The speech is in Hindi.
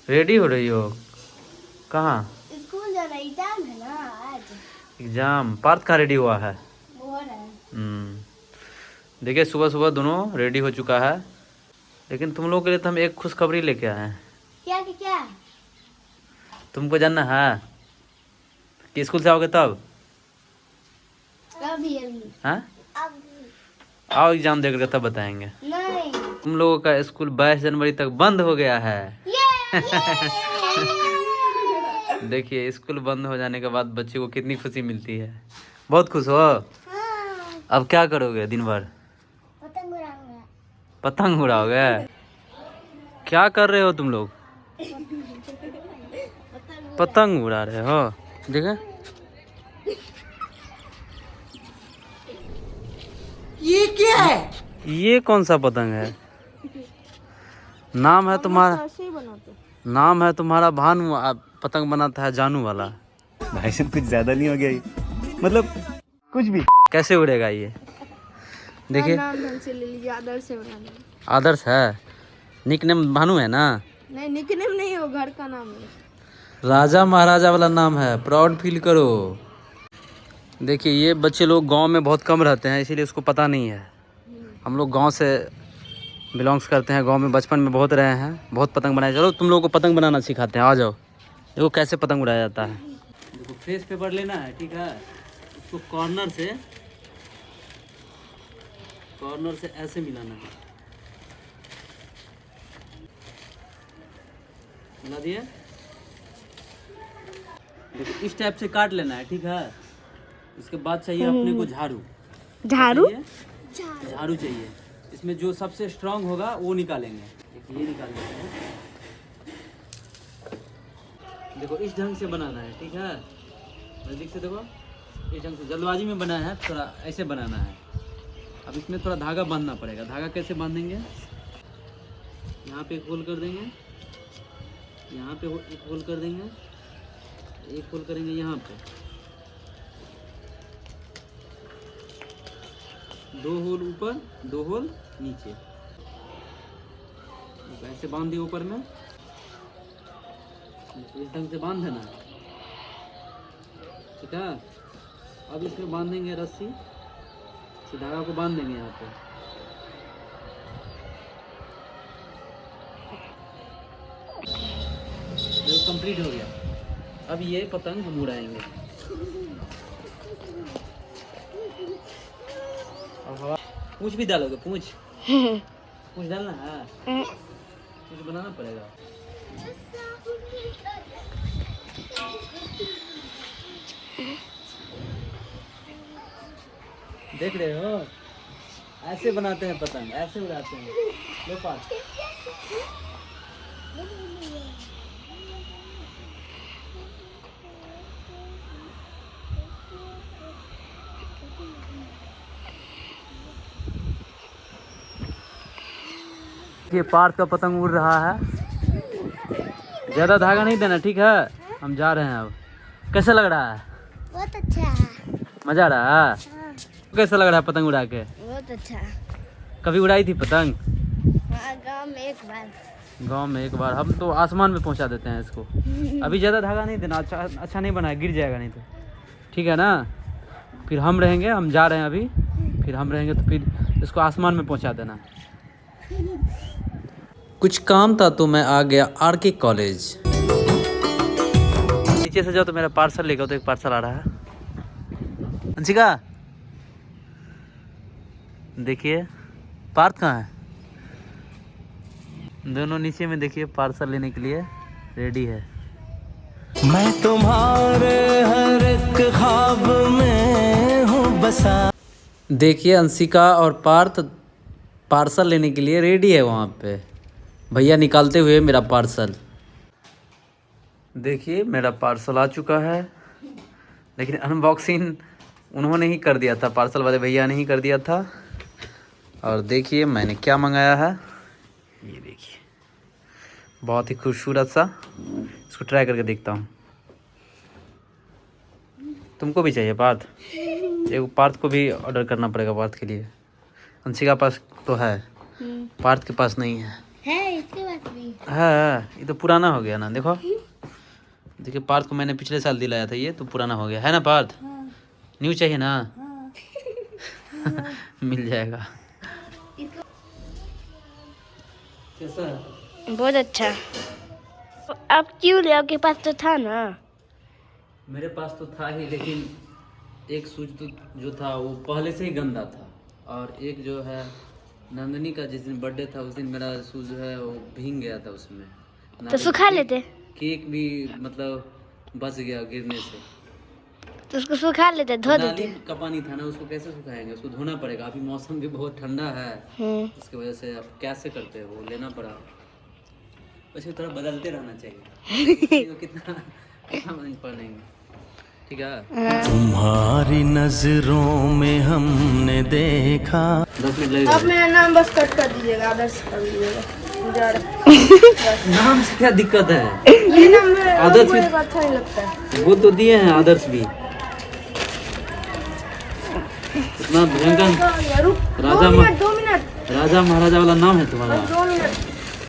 रेडी हो रही हो? कहाँ? स्कूल जाना, एग्जाम है ना आज। एग्जाम? पार्थ कहाँ रेडी हुआ है? वो है। देखिए सुबह सुबह दोनों रेडी हो चुका है, लेकिन तुम लोगों के लिए तो हम एक खुशखबरी लेके आए हैं। क्या क्या क्या? तुमको जानना है कि स्कूल से आओगे तब? अभी अभी हाँ, अभी आओ एग्जाम दे करके तब बताएंगे। नहीं। तुम लोगों का स्कूल 22 जनवरी तक बंद हो गया है। देखिए स्कूल बंद हो जाने के बाद बच्चे को कितनी खुशी मिलती है। बहुत खुश हो? हाँ, अब क्या करोगे दिन भर? पतंग उड़ाऊंगा। पतंग उड़ाओगे? क्या कर रहे हो तुम लोग? पतंग उड़ा रहे हो? देखा, ये क्या है? ये कौन सा पतंग है? नाम है तुम्हारा, ऐसे ही बनाते। नाम है तुम्हारा भानु, पतंग बनाता है जानू वाला। भाई साहब कुछ ज्यादा नहीं हो गया ये? मतलब कुछ भी। कैसे उड़ेगा ये? देखिए नाम ढंग से ले लीजिए, आदर्श से बनाना। आदर्श है, निक नेम भानु है ना? नहीं, निकनेम नहीं, हो घर का नाम है। राजा महाराजा वाला नाम है, प्राउड फील करो। देखिए ये बच्चे लोग गांव में बहुत कम रहते हैं, इसीलिए उसको पता नहीं है। हम लोग गांव से बिलोंग्स करते हैं, गांव में बचपन में बहुत रहे हैं, बहुत पतंग बनाए। चलो तुम लोगों को पतंग बनाना सिखाते हैं, आ जाओ। देखो कैसे पतंग उड़ाया जाता है। देखो फ्रेश पेपर लेना है, ठीक है? उसको कॉर्नर से ऐसे मिलाना है। मिला दिए? देखो इस टाइप से काट लेना है, ठीक है? इसके बाद चाहिए अपने को झाड़ू। झाड़ू? झाड़ू चाहिए। इसमें जो सबसे स्ट्रांग होगा वो निकालेंगे। एक ये निकाल लेते हैं। देखो इस ढंग से बनाना है, ठीक है? नजदीक से देखो, इस ढंग से। जल्दबाजी में बनाया है, थोड़ा ऐसे बनाना है। अब इसमें थोड़ा धागा बांधना पड़ेगा। धागा कैसे बांधेंगे? यहाँ पे एक होल कर देंगे, यहाँ पे एक होल कर देंगे, एक होल करेंगे यहाँ पे, 2 होल ऊपर, 2 होल नीचे। ऐसे बांध दिए ऊपर में, इस ढंग से बांध देना, ठीक है? अब इसमें बांधेंगे रस्सी से, धागा को बांध देंगे यहाँ पे। देखो कंप्लीट हो गया। अब ये पतंग हम उड़ाएंगे। अब हवा, पूंछ भी डालोगे? पूंछ डालना है, कुछ बनाना पड़ेगा। देख रहे हो, ऐसे बनाते हैं पतंग, ऐसे उड़ाते हैं। लो पास। ये पार्थ का पतंग उड़ रहा है। ज्यादा धागा नहीं देना, ठीक है? हम जा रहे हैं अब। कैसा लग रहा है? बहुत अच्छा है। मजा आ रहा है? हाँ, कैसा लग रहा है पतंग उड़ा के? बहुत अच्छा। कभी उड़ाई थी पतंग? हाँ, गाँव में एक बार। गांव में एक बार। हम तो आसमान में पहुंचा देते हैं इसको। अभी ज़्यादा धागा नहीं देना, अच्छा नहीं बना है, गिर जाएगा नहीं तो, ठीक है ना? फिर हम रहेंगे, हम जा रहे हैं अभी, फिर हम रहेंगे तो फिर इसको आसमान में पहुंचा देना। कुछ काम था तो मैं आ गया आरके कॉलेज। नीचे से जाओ तो मेरा पार्सल लेकर, तो एक पार्सल आ रहा है। अंशिका देखिए पार्थ कहाँ है? दोनों नीचे में देखिए, पार्सल लेने के लिए रेडी है। मैं तुम्हारे हर एक ख्वाब में हूँ बसा। देखिए अंशिका और पार्थ पार्सल लेने के लिए रेडी है वहाँ पे। भैया निकालते हुए मेरा पार्सल। देखिए मेरा पार्सल आ चुका है, लेकिन अनबॉक्सिंग उन्होंने ही कर दिया था, पार्सल वाले भैया ने ही कर दिया था। और देखिए मैंने क्या मंगाया है, ये देखिए, बहुत ही खूबसूरत सा। इसको ट्राई करके देखता हूँ। तुमको भी चाहिए पार्थ? एक पार्थ को भी ऑर्डर करना पड़ेगा, पार्थ के लिए। अंशिका पास तो है, पार्थ के पास नहीं है। है इसके पास भी। है, ये तो पुराना हो गया ना। देखो देखिए, पार्थ को मैंने पिछले साल दिलाया था, ये तो पुराना हो गया है ना पार्थ। न्यू चाहिए ना। मिल जाएगा। कैसा है? बहुत अच्छा। आप क्यों ले? आपके पास तो था ना। मेरे पास तो था ही, लेकिन एक शूज तो जो था वो पहले से ही गंदा था, और एक जो है नंदनी का जिस दिन बर्थडे था उस दिन मेरा शूज जो है वो भीग गया था उसमें। तो सुखा लेते। केक भी मतलब बच गया गिरने से। तो उसको सुखा लेते, धो नाली देते। का पानी था ना, उसको कैसे सुखाएंगे, उसको धोना पड़ेगा। अभी मौसम भी बहुत ठंडा है, इसकी वजह से अब कैसे करते हैं, वो लेना पड़ा। वैसे थोड़ा बदलते रहना चाहिए। तो कितना पढ़ेंगे, ठीक है। तुम्हारी नजरों में हमने देखा। 10 मिनट लगेगा। अब मेरा नाम बस कट कर दीजिएगा, आदर्श कर दीजिएगा। नाम से क्या दिक्कत है? ये नाम मेरा आदर्श भी अच्छा नहीं लगता है। वो तो दिए हैं, आदर्श भी। इतना भयंकर रुक, राजा 2 मिनट। राजा महाराजा वाला नाम है तुम्हारा। 2 मिनट।